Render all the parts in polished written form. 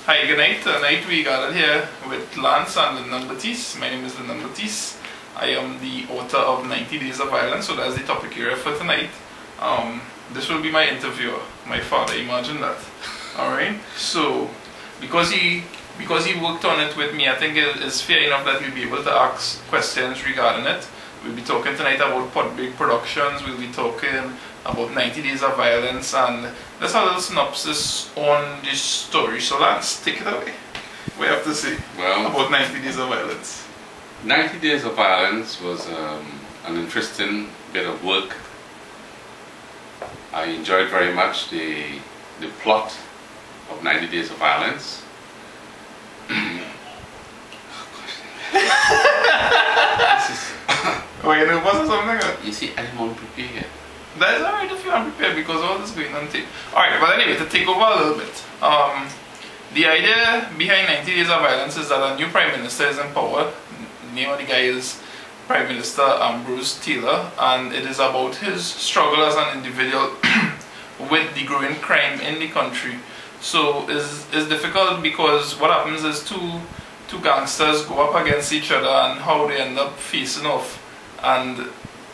Hi, good night. Tonight we gathered here with Lance and Lyndon Batiste. My name is Lyndon Batiste. I am the author of 90 Days of Violence, so that's the topic area for tonight. This will be my interviewer, my father, imagine that. Alright, so because he worked on it with me, I think it is fair enough that we'll be able to ask questions regarding it. We'll be talking tonight about Podbig Productions, we'll be talking about 90 Days of Violence, and let's have a little synopsis on this story. So Lance, take it away. What do you have to say about 90 Days of Violence? 90 Days of Violence was an interesting bit of work. I enjoyed very much the plot of 90 Days of Violence. Wait, no, was something? You see, I didn't want to prepare yet. That's alright if you're unprepared because all this is going on tape. Alright, but anyway, to take over a little bit. The idea behind 90 Days of Violence is that a new Prime Minister is in power. The name of the guy is Prime Minister Ambrose Taylor, and it is about his struggle as an individual with the growing crime in the country. So it's difficult because what happens is two gangsters go up against each other and how they end up facing off and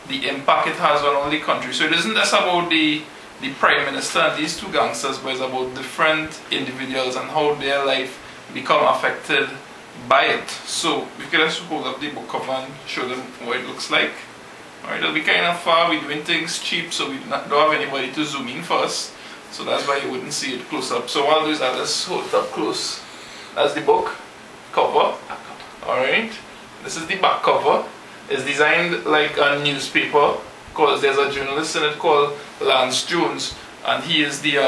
the impact it has on all the country. So it isn't just about the Prime Minister and these two gangsters, but it's about different individuals and how their life become affected by it. So we can just hold up the book cover and show them what it looks like. Alright, it'll be kind of far, we're doing things cheap, so we don't have anybody to zoom in for us. So that's why you wouldn't see it close up. So what I'll do is I'll just hold it up close. That's the book cover. Alright, this is the back cover. It's designed like a newspaper because there's a journalist in it called Lance Jones, and he is the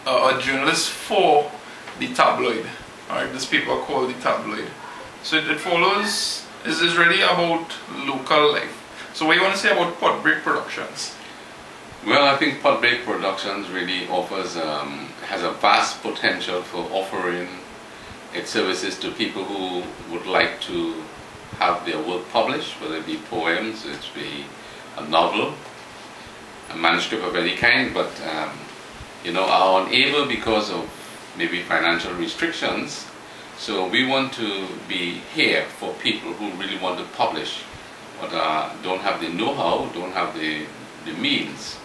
a journalist for the tabloid. Alright, this paper called the tabloid. So it follows, is really about local life. So what do you want to say about Podbig Productions? Well, I think Podbig Productions really offers, has a vast potential for offering its services to people who would like to have their work published, whether it be poems, it be a novel, a manuscript of any kind, but are unable because of maybe financial restrictions. So we want to be here for people who really want to publish, but don't have the know-how, don't have the means.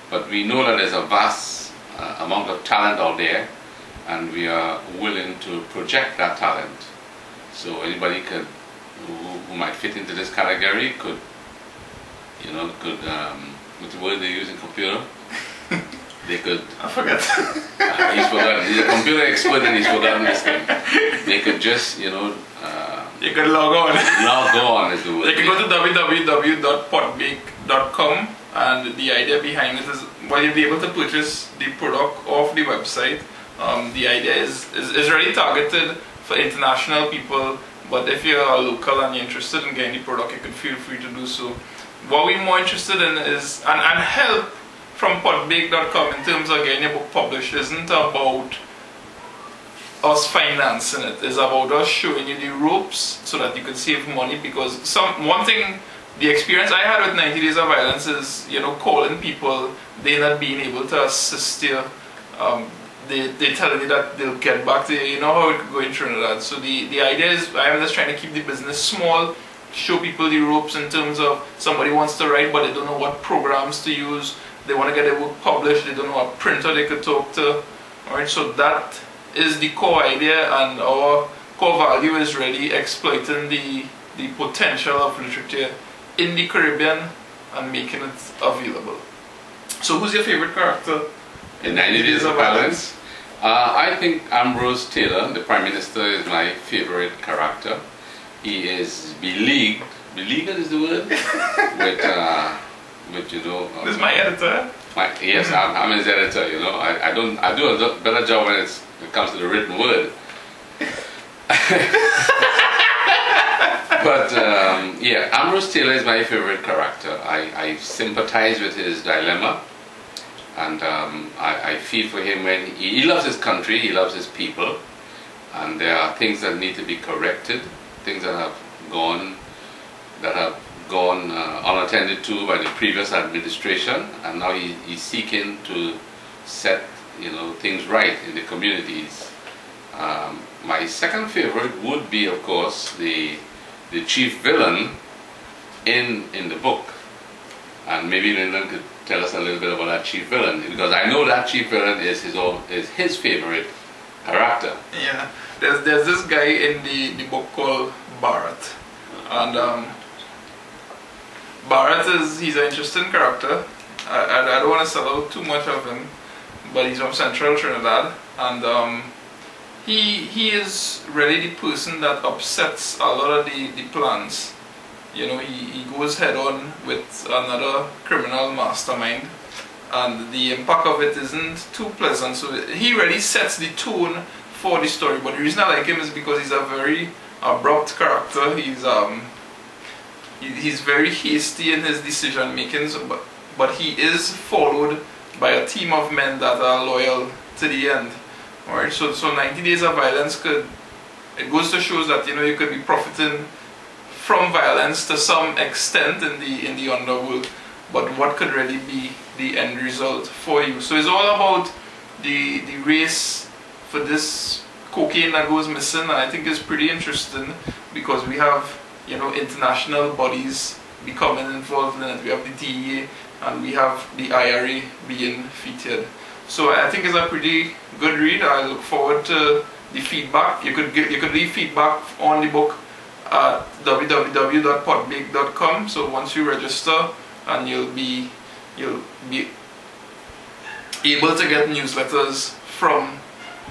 But we know that there's a vast amount of talent out there, and we are willing to project that talent. So anybody could, who might fit into this category, could, what's the word they use in computer? They could. I forget. He's forgotten. He's a computer expert and he's forgotten this thing. They could just, you could log on. Log on is the word. They can go to www.podbig.com, and the idea behind it is, well, you'll be able to purchase the product off the website. The idea is really targeted for international people, but if you're a local and you're interested in getting the product, you can feel free to do so. What we're more interested in is, and help from podbig.com in terms of getting your book published isn't about us financing it. It's about us showing you the ropes so that you can save money, because one thing, the experience I had with 90 Days of Violence is, calling people, they not being able to assist you. They tell you that they'll get back to you, how it could go in Trinidad. So the idea is, I'm just trying to keep the business small, show people the ropes in terms of somebody wants to write but they don't know what programs to use, they want to get their book published, they don't know what printer they could talk to. Alright, so that is the core idea, and our core value is really exploiting the potential of literature in the Caribbean and making it available. So who's your favorite character in 90 Days of Violence? I think Ambrose Taylor, the Prime Minister, is my favorite character. He is beleaguered is the word, with this is my editor. Yes, I'm his editor. I do a better job when it comes to the written word. But yeah, Ambrose Taylor is my favorite character. I sympathize with his dilemma, and I feel for him when he loves his country, he loves his people, and there are things that need to be corrected, things that have gone unattended to by the previous administration, and now he's seeking to set things right in the communities. My second favorite would be, of course, the chief villain in the book. And maybe Lyndon could tell us a little bit about that chief villain, because I know that chief villain is his favorite character. Yeah, there's this guy in the book called Barrett, and Barrett he's an interesting character. I don't want to sell out too much of him, but he's from Central Trinidad, and he is really the person that upsets a lot of the plans. He goes head on with another criminal mastermind, and the impact of it isn't too pleasant. So he really sets the tone for the story. But the reason I like him is because he's a very abrupt character. He's very hasty in his decision making, but he is followed by a team of men that are loyal to the end. Alright, so 90 Days of Violence it goes to show that you could be profiting from violence to some extent in the underworld, but what could really be the end result for you? So it's all about the race for this cocaine that goes missing, and I think it's pretty interesting because we have international bodies becoming involved in it. We have the DEA and we have the IRA being featured. So I think it's a pretty good read. I look forward to the feedback. You could leave feedback on the book at www.podbake.com. So once you register, and you'll be able to get newsletters from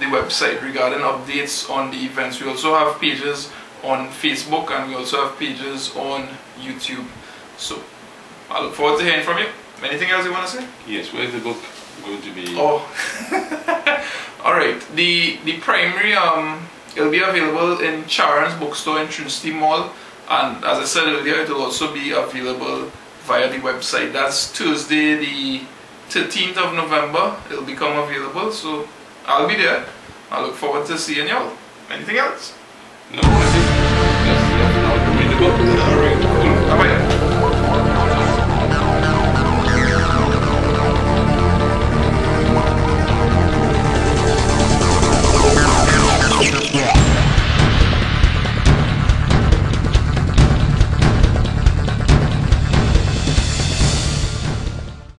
the website regarding updates on the events. We also have pages on Facebook, and we also have pages on YouTube. So I look forward to hearing from you. Anything else you want to say? Yes, where's the book going to be? Oh, alright. The primary, it'll be available in Charon's bookstore in Trinity Mall, and as I said earlier, it will also be available via the website. That's Tuesday the 13th of November. It'll become available, so I'll be there. I look forward to seeing y'all. Anything else? No, I think just read the book. Alright, cool. Bye-bye.